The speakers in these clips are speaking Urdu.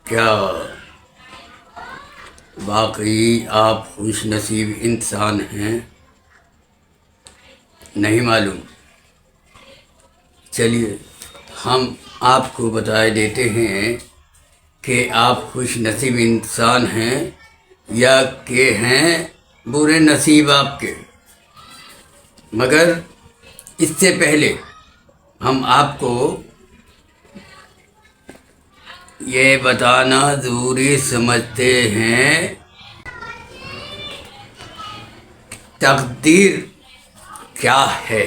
کیا واقعی آپ خوش نصیب انسان ہیں؟ نہیں معلوم؟ چلیے ہم آپ کو بتائے دیتے ہیں کہ آپ خوش نصیب انسان ہیں یا کہ ہیں برے نصیب آپ کے۔ مگر اس سے پہلے ہم آپ کو یہ بتانا ضروری سمجھتے ہیں، تقدیر کیا ہے۔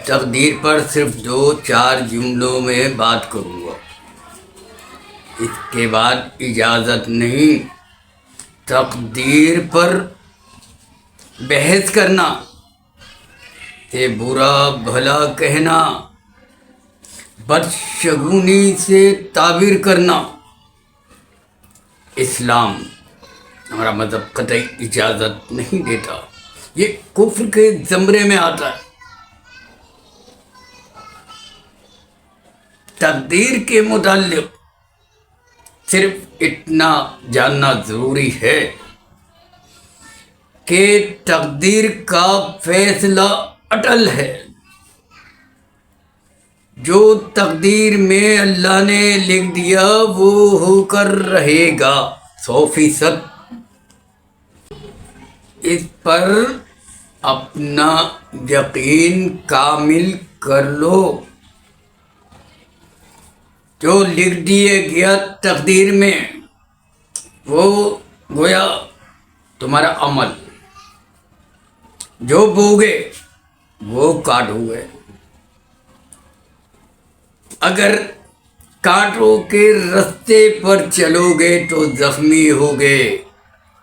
تقدیر پر صرف 2-4 جملوں میں بات کروں گا، اس کے بعد اجازت نہیں۔ تقدیر پر بحث کرنا، کہ برا بھلا کہنا، بدشگونی سے تعبیر کرنا، اسلام ہمارا مذہب قطعی اجازت نہیں دیتا۔ یہ کفر کے زمرے میں آتا ہے۔ تقدیر کے متعلق صرف اتنا جاننا ضروری ہے کہ تقدیر کا فیصلہ اٹل ہے۔ جو تقدیر میں اللہ نے لکھ دیا وہ ہو کر رہے گا 100%۔ اس پر اپنا یقین کامل کر لو۔ جو لکھ دیے گیا تقدیر میں وہ گویا تمہارا عمل، جو بوگے وہ کاٹو گے۔ اگر کانٹوں کے رستے پر چلو گے تو زخمی ہوگے،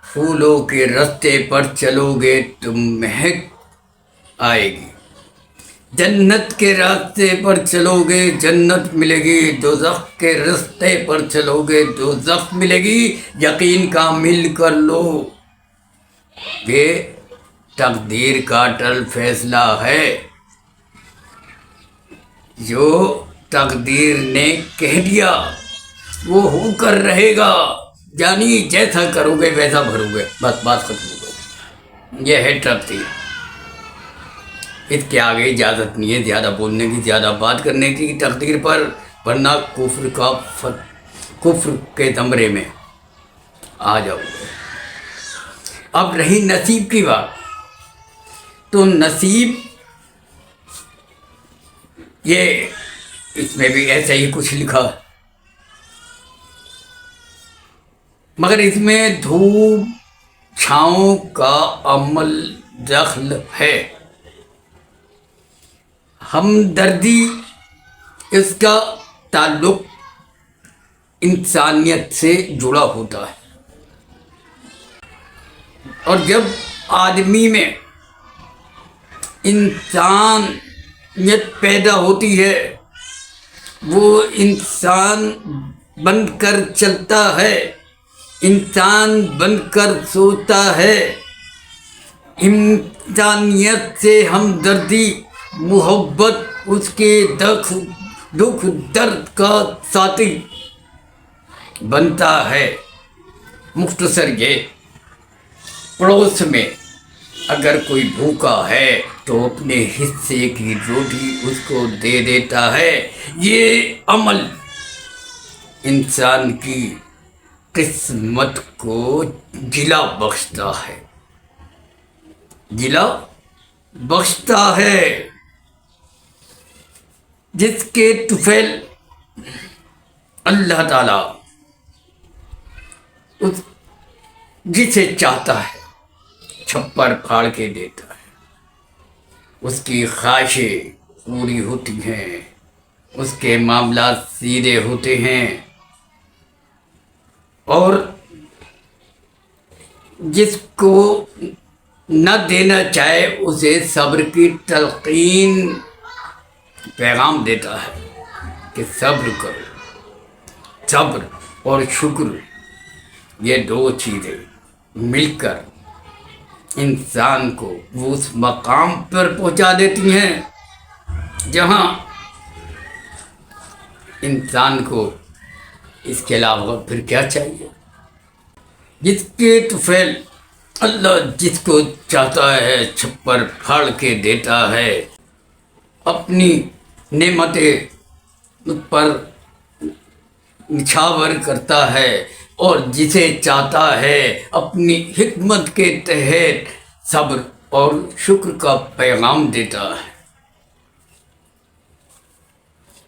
پھولوں کے رستے پر چلو گے تو مہک آئے گی۔ جنت کے راستے پر چلو گے جنت ملے گی، دوزخ کے راستے پر چلو گے دوزخ ملے گی۔ یقین کامل کر لو، یہ تقدیر کا اٹل فیصلہ ہے۔ جو تقدیر نے کہہ دیا وہ ہو کر رہے گا، یعنی جیسا کرو گے ویسا بھرو گے، بس بات ختم ہو گئی۔ یہ ہے تقدیر۔ اس کے آگے اجازت نہیں ہے زیادہ بولنے کی، زیادہ بات کرنے کی تقدیر پر، ورنہ کفر کے زمرے میں آ جاؤ گے۔ اب رہی نصیب کی بات، تو نصیب یہ اس میں بھی ایسا ہی کچھ لکھا ہے، مگر اس میں دھوپ چھاؤں کا عمل دخل ہے۔ ہمدردی، اس کا تعلق انسانیت سے جڑا ہوتا ہے، اور جب آدمی میں انسانیت پیدا ہوتی ہے وہ انسان بن کر چلتا ہے، انسان بن کر سوچتا ہے۔ انسانیت سے ہمدردی، محبت، اس کے دکھ درد کا ساتھی بنتا ہے۔ مختصر یہ، پڑوس میں اگر کوئی بھوکا ہے تو اپنے حصے کی روٹی اس کو دے دیتا ہے۔ یہ عمل انسان کی قسمت کو جلا بخشتا ہے، جلا بخشتا ہے۔ جس کے طفیل اللہ تعالی جسے چاہتا ہے چھپر پھاڑ کے دیتا ہے، اس کی خواہشیں پوری ہوتی ہیں، اس کے معاملات سیدھے ہوتے ہیں، اور جس کو نہ دینا چاہے اسے صبر کی تلقین پیغام دیتا ہے کہ صبر کرو۔ صبر اور شکر، یہ 2 چیزیں مل کر انسان کو وہ اس مقام پر پہنچا دیتی ہیں جہاں انسان کو اس کے علاوہ پھر کیا چاہیے؟ جس کے طفیل اللہ جس کو چاہتا ہے چھپر پھاڑ کے دیتا ہے، اپنی نعمتیں اس پر نچھاور کرتا ہے، اور جسے چاہتا ہے اپنی حکمت کے تحت صبر اور شکر کا پیغام دیتا ہے،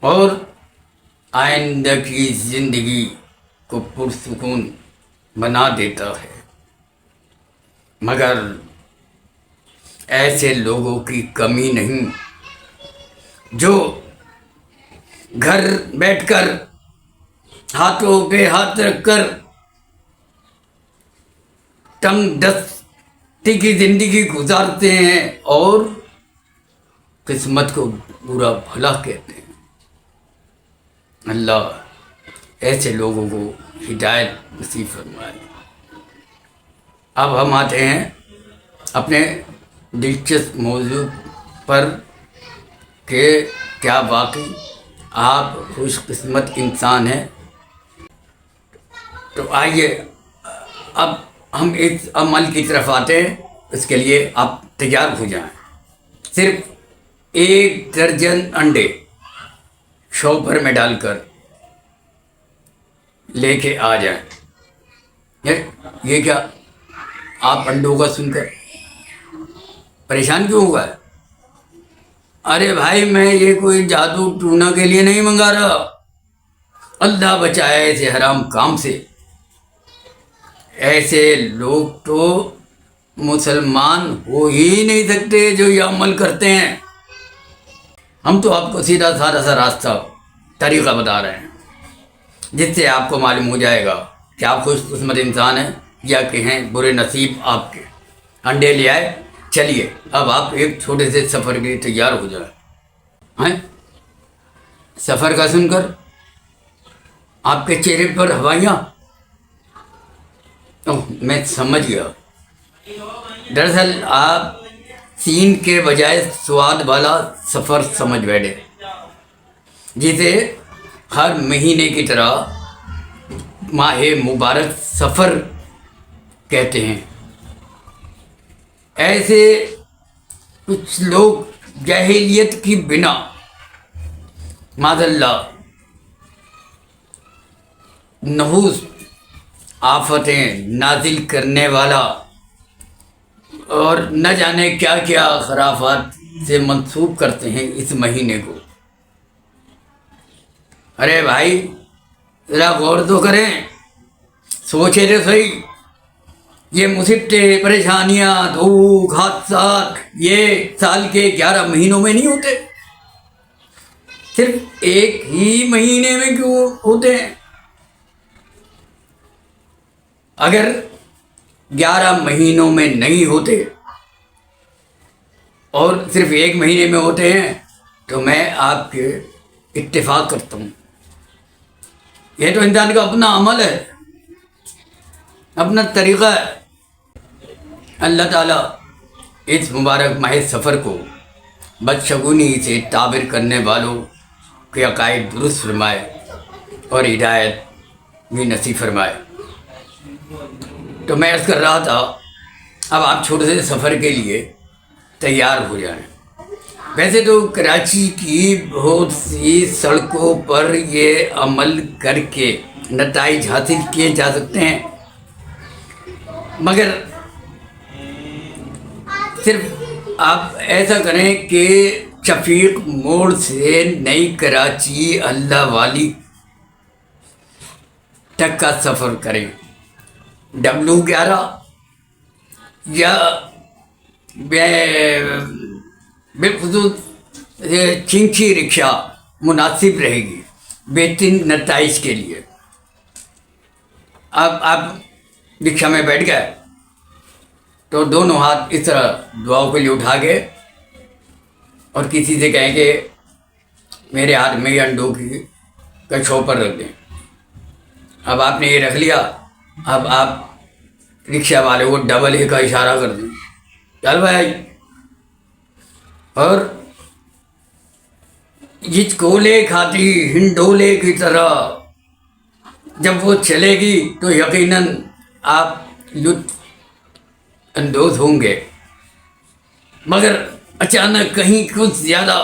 اور آئندہ کی زندگی کو پرسکون بنا دیتا ہے۔ مگر ایسے لوگوں کی کمی نہیں جو گھر بیٹھ کر ہاتھوں پہ ہاتھ رکھ کر تنگ دستی کی زندگی گزارتے ہیں اور قسمت کو برا بھلا کہتے ہیں۔ اللہ ایسے لوگوں کو ہدایت نصیب فرمائے۔ اب ہم آتے ہیں اپنے دلچسپ موضوع پر کہ کیا واقعی آپ خوش قسمت انسان ہیں؟ تو آئیے اب ہم اس عمل کی طرف آتے ہیں، اس کے لیے آپ تیار ہو جائیں۔ صرف 1 درجن انڈے شاپر میں ڈال کر لے کے آ جائیں۔ یہ کیا آپ انڈوں کا سن کر پریشان کیوں ہوا ہے؟ ارے بھائی میں یہ کوئی جادو ٹونا کے لیے نہیں منگا رہا، اللہ بچائے ایسے حرام کام سے۔ ایسے لوگ تو مسلمان ہو ہی نہیں سکتے جو یہ عمل کرتے ہیں۔ ہم تو آپ کو سیدھا سادہ سا راستہ طریقہ بتا رہے ہیں، جس سے آپ کو معلوم ہو جائے گا کہ آپ خوش قسمت انسان ہیں یا کہ ہیں برے نصیب آپ کے۔ انڈے لے آئے، چلیے اب آپ ایک چھوٹے سے سفر کے لیے تیار ہو جائیں۔ سفر کا سن کر آپ کے چہرے پر ہوائیاں، میں سمجھ گیا، دراصل آپ سین کے بجائے سواد والا سفر سمجھ بیٹھے، جسے ہر مہینے کی طرح ماہ مبارک سفر کہتے ہیں۔ ایسے کچھ لوگ جاہلیت کی بنا معاذ اللہ نحوس آفتیں نازل کرنے والا اور نہ جانے کیا کیا خرافات سے منسوب کرتے ہیں اس مہینے کو۔ ارے بھائی ذرا غور تو کریں، سوچے تو صحیح، یہ مصیبتیں، پریشانیاں، دکھ، حادثات یہ سال کے 11 مہینوں میں نہیں ہوتے، صرف ایک ہی مہینے میں کیوں ہوتے ہیں؟ اگر 11 مہینوں میں نہیں ہوتے اور صرف ایک مہینے میں ہوتے ہیں تو میں آپ کے اتفاق کرتا ہوں۔ یہ تو انسان کا اپنا عمل ہے، اپنا طریقہ ہے۔ اللہ تعالیٰ اس مبارک ماہ سفر کو بدشگونی سے تعبیر کرنے والوں کے عقائد درست فرمائے اور ہدایت بھی نصیب فرمائے۔ تو میں عرض کر رہا تھا اب آپ چھوٹے سے سفر کے لیے تیار ہو جائیں۔ ویسے تو کراچی کی بہت سی سڑکوں پر یہ عمل کر کے نتائج حاصل کیے جا سکتے ہیں، مگر صرف آپ ایسا کریں کہ شفیق موڑ سے نئی کراچی اللہ والی تک کا سفر کریں۔ W11 یا بالخصوص چنچی رکشا مناسب رہے گی بہترین نتائج کے لیے۔ اب آپ رکشا میں بیٹھ گئے تو دونوں ہاتھ اس طرح دعاؤں کے لیے اٹھا کے اور کسی سے کہیں کہ میرے ہاتھ میں یہ انڈوں کا چھوپر رکھ دیں۔ اب آپ نے یہ رکھ لیا، اب آپ رکشا والے کو ڈبل اے کا اشارہ کر دیں، چل بھائی، اور ہچکولے کھاتی ہنڈولے کی طرح جب وہ چلے گی تو یقیناً آپ لطف اندوز ہوں گے، مگر اچانک کہیں کچھ زیادہ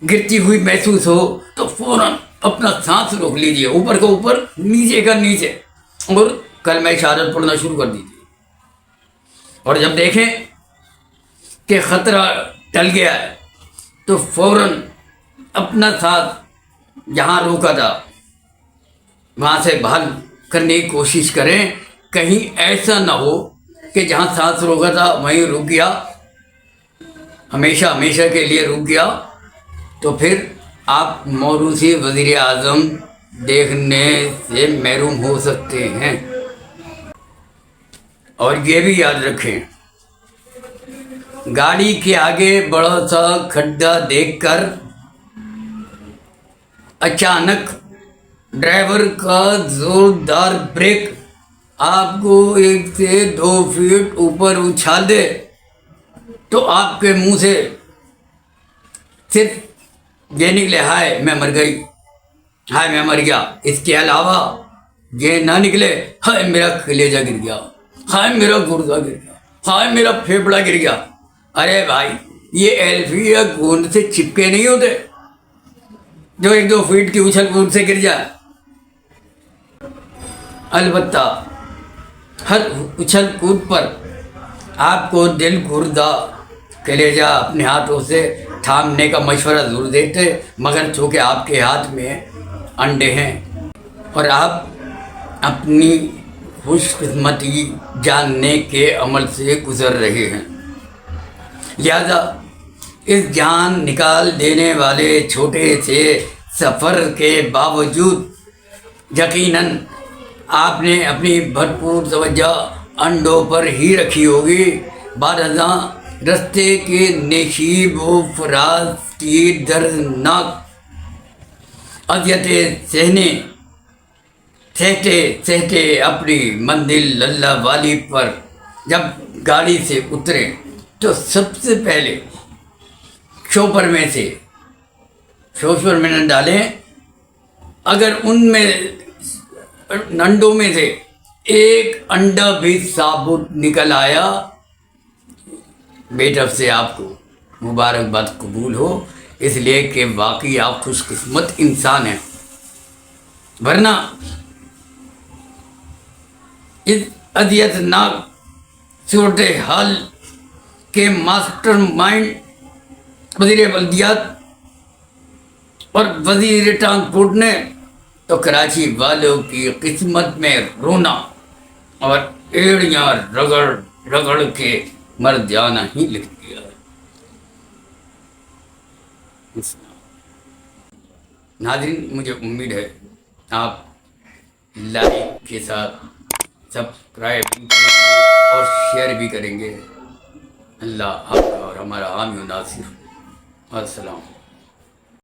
گرتی ہوئی محسوس ہو تو فوراً اپنا سانس روک لیجیے، اوپر کا اوپر نیچے کا نیچے، اور کلمہ شہادت پڑھنا شروع کر دیجیے۔ اور جب دیکھیں کہ خطرہ ٹل گیا ہے تو فوراً اپنا ساتھ جہاں روکا تھا وہاں سے بحال کرنے کی کوشش کریں۔ کہیں ایسا نہ ہو کہ جہاں سانس روکا تھا وہیں رک گیا، ہمیشہ ہمیشہ کے لیے رک گیا، تو پھر آپ موروثی وزیر اعظم دیکھنے سے محروم ہو سکتے ہیں۔ اور یہ بھی یاد رکھیں، گاڑی کے آگے بڑا سا کھڈا دیکھ کر اچانک ڈرائیور کا زوردار بریک آپ کو 1 سے 2 فٹ اوپر اچھال دے تو آپ کے منہ سے صرف یہ نکلے ہائے میں مر گئی، ہائے میں مر گیا، اس کے علاوہ یہ نہ نکلے ہائے میرا کلیجہ گر گیا، ہائے میرا گردہ گر گیا، ہائے میرا پھیپڑا گر گیا۔ ارے بھائی، یہ ایلفی یا گوند سے چپکے نہیں ہوتے جو 1-2 فٹ کی اچھل کود سے گر جائے۔ البتہ ہر اچھل کود پر آپ کو دل، گردہ، کلیجہ اپنے ہاتھوں سے تھامنے کا مشورہ ضرور دیتے، مگر چونکہ آپ کے ہاتھ میں انڈے ہیں اور آپ اپنی خوش قسمتی جاننے کے عمل سے گزر رہے ہیں، لہذا اس جان نکال دینے والے چھوٹے سے سفر کے باوجود یقیناً آپ نے اپنی بھرپور توجہ انڈوں پر ہی رکھی ہوگی۔ بعد ازاں رستے کے نشیب و فراز کی دردناک اذیتیں سہتے اپنی منزل اللہ والی پر جب گاڑی سے اترے تو سب سے پہلے شوپر میں نہ ڈالیں۔ اگر ان میں انڈوں میں سے ایک انڈا بھی ثابت نکل آیا، میری طرف سے آپ کو مبارکباد قبول ہو، اس لیے کہ واقعی آپ خوش قسمت انسان ہیں، ورنہ اس اذیتناک صورتحال کے ماسٹر مائنڈ وزیر بلدیات اور وزیر ٹرانسپورٹ نے تو کراچی والوں کی قسمت میں رونا اور ایڑیاں رگڑ رگڑ کے مر جانا ہی لکھ دیا ہے۔ ناظرین، مجھے امید ہے آپ لائک کے ساتھ سبسکرائب بھی کریں گے اور شیئر بھی کریں گے۔ اللہ آپ کا اور ہمارا حامی و ناصر۔ السلام۔